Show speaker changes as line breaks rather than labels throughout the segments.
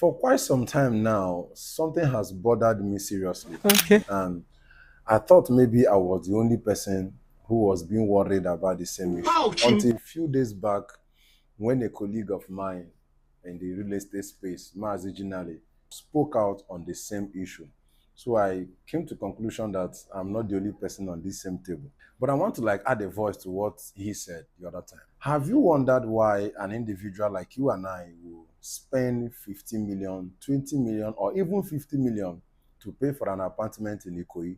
For quite some time now, something has bothered me seriously.
Okay.
And I thought maybe I was the only person who was being worried about the same issue. Until a few days back, when a colleague of mine in the real estate space, originally, spoke out on the same issue. So I came to conclusion that I'm not the only person on this same table. But I want to add a voice to what he said the other time. Have you wondered why an individual like you and I will spend 50 million, 20 million, or even 50 million to pay for an apartment in Ikoyi?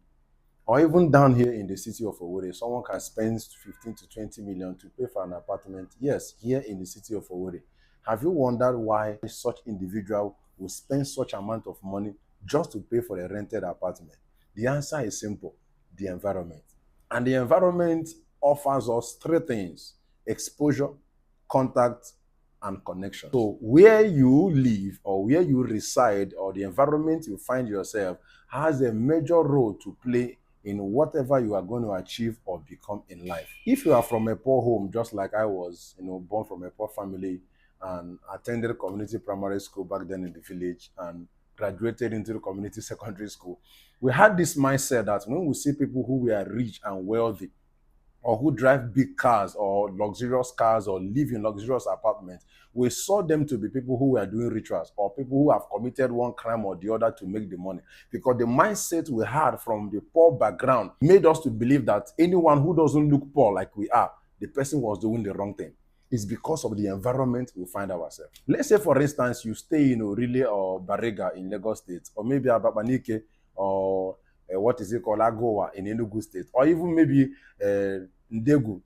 Or even down here in the city of Owerri, someone can spend 15 to 20 million to pay for an apartment. Yes, here in the city of Owerri. Have you wondered why such individual will spend such amount of money just to pay for a rented apartment? The answer is simple: the environment. And the environment offers us three things: exposure, contact, and connection. So where you live or where you reside or the environment you find yourself has a major role to play in whatever you are going to achieve or become in life. If you are from a poor home, just like I was, born from a poor family and attended community primary school back then in the village and graduated into the community secondary school, we had this mindset that when we see people who were rich and wealthy, or who drive big cars or luxurious cars or live in luxurious apartments, we saw them to be people who were doing rituals or people who have committed one crime or the other to make the money. Because the mindset we had from the poor background made us to believe that anyone who doesn't look poor like we are, the person was doing the wrong thing. It's because of the environment we find ourselves. Let's say, for instance, you stay in Orile or Barega in Lagos State, or maybe Ababanike, or what is it called, Agoa in Enugu State, or even maybe Ndegu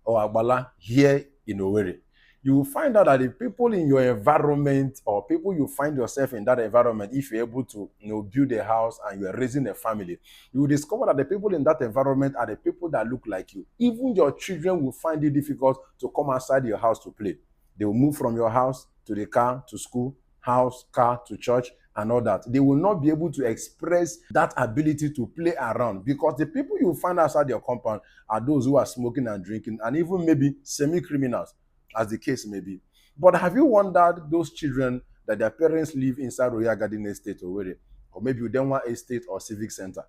or Agbala here in Owerri. You will find out that the people in your environment or people you find yourself in that environment, if you're able to build a house and you're raising a family, you will discover that the people in that environment are the people that look like you. Even your children will find it difficult to come outside your house to play. They will move from your house to the car to school, house, car to church, and all that. They will not be able to express that ability to play around because the people you find outside your compound are those who are smoking and drinking and even maybe semi-criminals, as the case may be. But have you wondered those children that their parents live inside Royal Garden Estate or where, or maybe Udenwa Estate or Civic Center?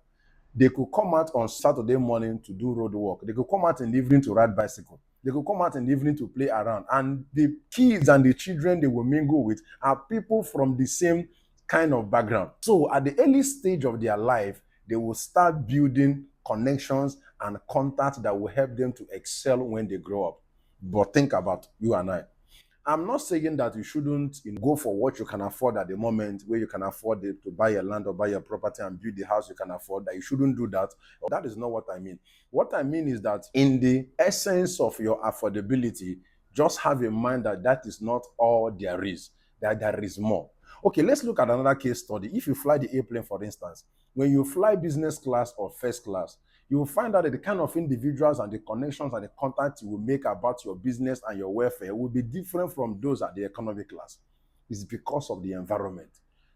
They could come out on Saturday morning to do road work. They could come out in the evening to ride bicycle. They could come out in the evening to play around. And the kids and the children they will mingle with are people from the same kind of background. So at the early stage of their life, they will start building connections and contacts that will help them to excel when they grow up. But think about you and I. I'm not saying that you shouldn't go for what you can afford at the moment, where you can afford it, to buy a land or buy a property and build the house you can afford, that you shouldn't do that. That is not what I mean. What I mean is that in the essence of your affordability, just have in mind that that is not all there is, that there is more. Okay, let's look at another case study. If you fly the airplane, for instance, when you fly business class or first class, you will find out that the kind of individuals and the connections and the contacts you will make about your business and your welfare will be different from those at the economy class. It's because of the environment.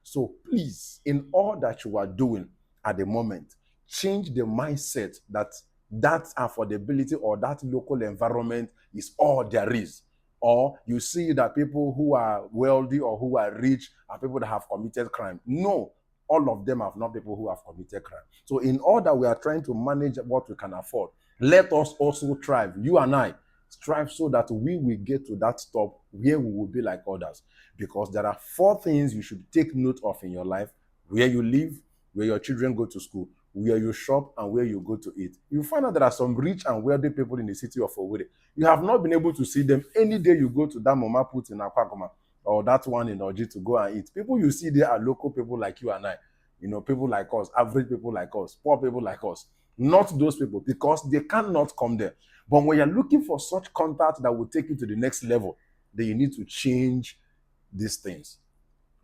So please, in all that you are doing at the moment, change the mindset that that affordability or that local environment is all there is. Or you see that people who are wealthy or who are rich are people that have committed crime. No, all of them are not people who have committed crime. So in order we are trying to manage what we can afford, let us also strive, you and I, strive so that we will get to that stop where we will be like others. Because there are four things you should take note of in your life: where you live, where your children go to school, where you shop, and where you go to eat. You find out there are some rich and wealthy people in the city of Owerri. You have not been able to see them any day you go to that mama put in Akwakoma or that one in Oji to go and eat. People you see there are local people like you and I. People like us, average people like us, poor people like us. Not those people, because they cannot come there. But when you're looking for such contact that will take you to the next level, then you need to change these things.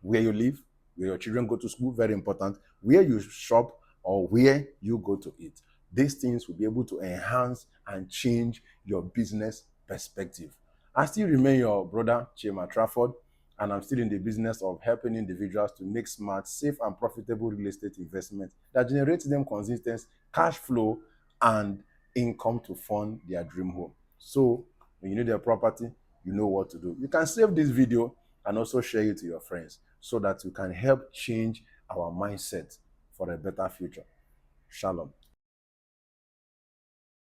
Where you live, where your children go to school, very important. Where you shop or where you go to eat. These things will be able to enhance and change your business perspective. I still remain your brother, Chima Trafford, and I'm still in the business of helping individuals to make smart, safe, and profitable real estate investments that generates them consistent cash flow and income to fund their dream home. So when you need a property, you know what to do. You can save this video and also share it to your friends. so that we can help change our mindset for a better future. Shalom.